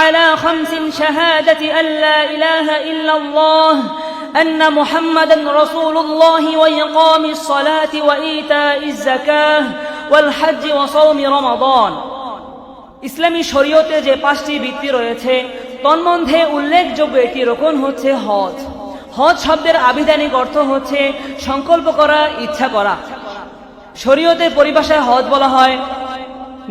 على 5 شهادة أن لا إله إلا الله أن محمدا رسول الله وإقام الصلاة وإيتاء الزكاة والحج وصوم رمضان। ইসলামী শরীয়তে যে 5টি ভিত্তি রয়েছে তন্মধ্যে উল্লেখযোগ্য একটি রকম হচ্ছে হজ। হজ শব্দের আবিধানিক অর্থ হচ্ছে সংকল্প করা, ইচ্ছা করা। শরীয়তের পরিভাষায় হজ বলা হয়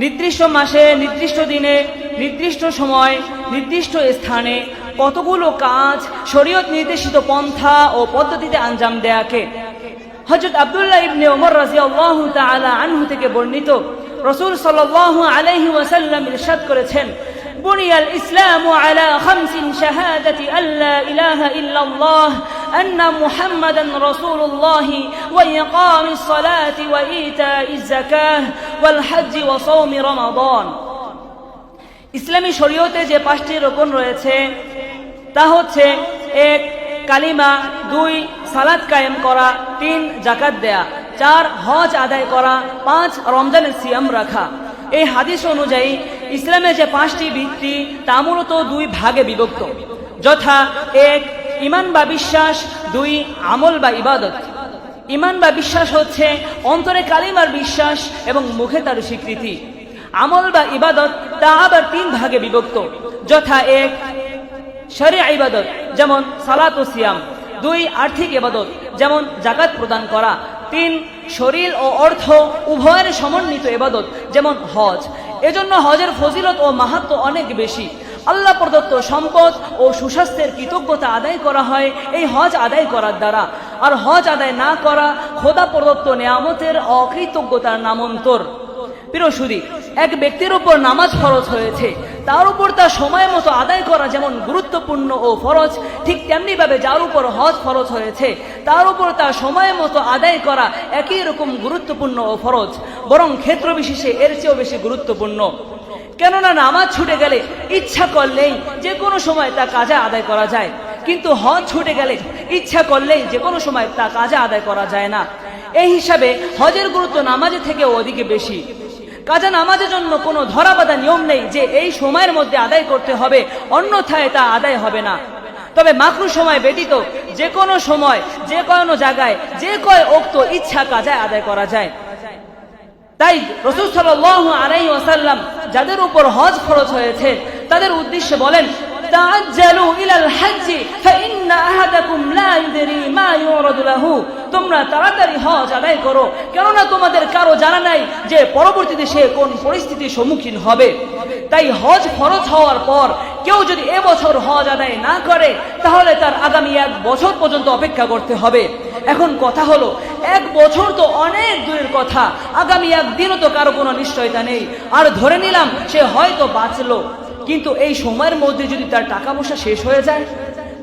নির্দিষ্ট মাসে, নির্দিষ্ট দিনে, নির্দিষ্ট সময়, নির্দিষ্ট স্থানে কতগুলো কাজ শরীয়ত নির্দেশিত পন্থা ও পদ্ধতিতে আঞ্জাম দেয়াকে। হযরত আব্দুল্লাহ ইবনে ওমর রাদিয়াল্লাহু তাআলা আনহু থেকে বর্ণিত, রাসূল সাল্লাল্লাহু আলাইহি ওয়াসাল্লাম ইরশাদ করেছেন, বুনিয়াল ইসলামু আলা 5 শাহাদাতি আল্লা ইলাহা ইল্লাল্লাহ আন্না মুহাম্মাদান রাসূলুল্লাহ ওয়া ইকামিস সালাতি ওয়া ইতাইজ যাকাহ ওয়াল হজ্জ ওয়া সাওমি রমাদান। ইসলামী শরীয়তে যে 5টি রকন রয়েছে তা হচ্ছে 1 কালিমা, 2 সালাত কায়েম করা, 3 যাকাত দেয়া, 4 হজ আদায় করা, 5 রমজানের সিয়াম রাখা। এই হাদিস অনুযায়ী ইসলামের যে 5টি ভিত্তি তা মূলত 2 ভাগে বিভক্ত, যথা 1 ঈমান বা বিশ্বাস, 2 আমল বা ইবাদত। ঈমান বা বিশ্বাস হচ্ছে অন্তরে কালিমার বিশ্বাস এবং মুখে তার স্বীকৃতি। আমল বা ইবাদত তা আবার 3 ভাগে বিভক্ত, যথা 1 শরীআ ইবাদত যেমন সালাত ও সিয়াম, 2 আর্থিক ইবাদত যেমন যাকাত প্রদান করা, 3 শরীর ও অর্থ উভয়ের সমন্বিত ইবাদত যেমন হজ। এজন্য হজের ফজিলত ও মাহাত্ম্য অনেক বেশি। আল্লাহ প্রদত্ত সম্পদ ও সুস্বাস্থ্যের কৃতজ্ঞতা আদায় করা হয় এই হজ আদায় করার দ্বারা। আর হজ আদায় না করা খোদা প্রদত্ত নেয়ামতের অকৃতজ্ঞতার নামান্তর। প্রিয় সুধী, এক ব্যক্তির উপর নামাজ ফরজ হয়েছে, তার উপর তার সময় মতো আদায় করা যেমন গুরুত্বপূর্ণ ও ফরজ, ঠিক তেমনি ভাবে যার উপর হজ ফরজ হয়েছে তার উপর তার সময় মতো আদায় করা একই রকম গুরুত্বপূর্ণ ও ফরজ, বরং ক্ষেত্র বিশেষে এর চেয়েও বেশি গুরুত্বপূর্ণ। কেননা নামাজ ছুটে গেলে ইচ্ছা করলেই যে কোনো সময় তা কাজা আদায় করা যায়, কিন্তু হজ ছুটে গেলে ইচ্ছা করলেই যে কোনো সময় তা কাজা আদায় করা যায় না। এই হিসাবে হজের গুরুত্ব নামাজের থেকেও অধিক বেশি। কাজা নামাজের জন্য কোনো ধরাবাঁধা নিয়ম নেই যে এই সময়ের মধ্যে আদায় করতে হবে, অন্যথায় তা আদায় হবে না। তবে মাকরু সময় ব্যতীত যে কোনো সময়, যে কোনো জায়গায়, যে কয় ওক্ত ইচ্ছা কাজা আদায় করা যায়। তাই রাসূল সাল্লাল্লাহু আলাইহি ওয়াসাল্লাম যাদের উপর হজ ফরজ হয়েছে তাদের উদ্দেশ্যে বলেন, তাআজ্জালু ইলাল হজ্জি ফাইন্না আহাদাকুম লা ইদরি মা ইউরাদু লাহু। তোমরা তাড়াতাড়ি হজ আদায় করো, কেননা তোমাদের কারো জানা নাই যে পরবর্তীতে সে কোন পরিস্থিতির সম্মুখীন হবে। তাই হজ ফরজ হওয়ার পর কেউ যদি এবছর হজ আদায় না করে তাহলে তার আগামী 1 বছর পর্যন্ত অপেক্ষা করতে হবে। এখন কথা হলো, 1 বছর তো অনেক দূরের কথা, আগামী 1 দিনও তো কারো কোনো নিশ্চয়তা নেই। আর ধরে নিলাম সে হয়তো বাঁচলো, কিন্তু এই সময়ের মধ্যে যদি তার টাকা পয়সা শেষ হয়ে যায়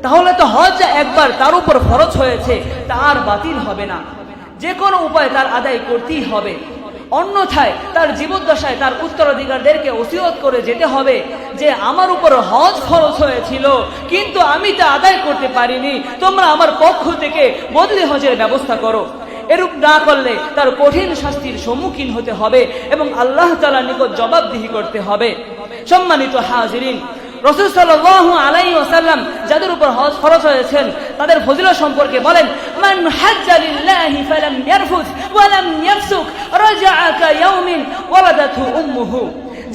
তাহলে তো হজ যা একবার তার উপর ফরজ হয়েছে তা আর বাতিল হবে না, যে কোনো উপায় তার আদায় করতেই হবে। অন্যথায় তার জীবদ্দশায় তার উত্তরাধিকারদেরকে ওসিয়ত করে যেতে হবে যে আমার উপর হজ ফরজ হয়েছিল কিন্তু আমি তা আদায় করতে পারিনি, তোমরা আমার পক্ষ থেকে বদলি হজের ব্যবস্থা করো। এরূপ না করলে তার কঠিন শাস্তির সম্মুখীন হতে হবে এবং আল্লাহ তাআলার নিকট জবাবদিহি করতে হবে। সম্মানিত হাজিরিন, রাসূল সাল্লাল্লাহু আলাইহি ওয়াসাল্লাম যাদের উপর হজ ফরজ হয়েছেন তাদের ফজিলত সম্পর্কে বলেন, মান হাজ্জা লিল্লাহি ফালাম ইয়ারফুস ওয়া লাম ইয়াফসুক রাজা'a কায়াউমিন ওয়ালাদাতহু উম্মুহু।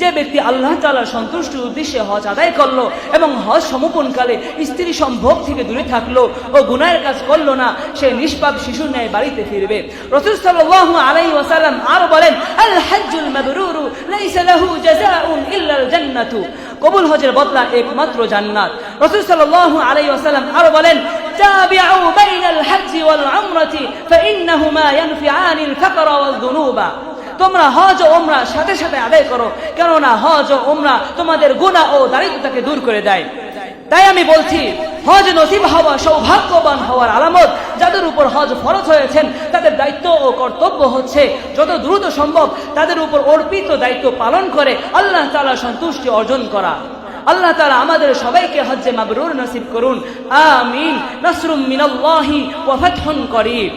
যে ব্যক্তি আল্লাহ তাআলার সন্তুষ্টির উদ্দেশ্যে হজ আদায় করলো এবং হজ সমাপনকালে স্ত্রী সম্ভোগ থেকে দূরে থাকলো ও গুনাহের কাজ করলো না, সে নিষ্পাপ শিশুর ন্যায় বাড়িতে ফিরবে। রাসূল সাল্লাল্লাহু আলাইহি ওয়াসাল্লাম আরো বলেন, আল হজ্জুল মাবরুরু লাইসা লাহু জাযাউন ইল্লাল জান্নাতু। কবুল হজের বদলা একমাত্র জান্নাত। রাসূল সাল্লাল্লাহু আলাইহি ওয়াসাল্লাম আরো বলেন, তাবিউ বাইনাল হজ্জি ওয়াল উমরাতি ফাইন্নাহুমা ইয়ানফিআনিল ফাকরা ওয়াল যুনুবা। তোমরা হজ ও উমরা সাথে সাথে আদায় করো, কেননা হজ ও উমরা তোমাদের গুনাহ ও দারিদ্রতাকে দূর করে দেয়। তাই আমি বলছি, হজ নসিব হওয়া সৌভাগ্যবান হওয়ার আলামত। যাদের উপর হজ ফরজ হয়েছেন তাদের দায়িত্ব ও কর্তব্য হচ্ছে যত দ্রুত সম্ভব তাদের উপর অর্পিত দায়িত্ব পালন করে আল্লাহ তাআলার সন্তুষ্টি অর্জন করা। আল্লাহ তাআলা আমাদের সবাইকে হজ্জে মাবরুর নসিব করুন। আমিন। নাসরুম মিনাল্লাহি ওয়া ফাতহুন করিব।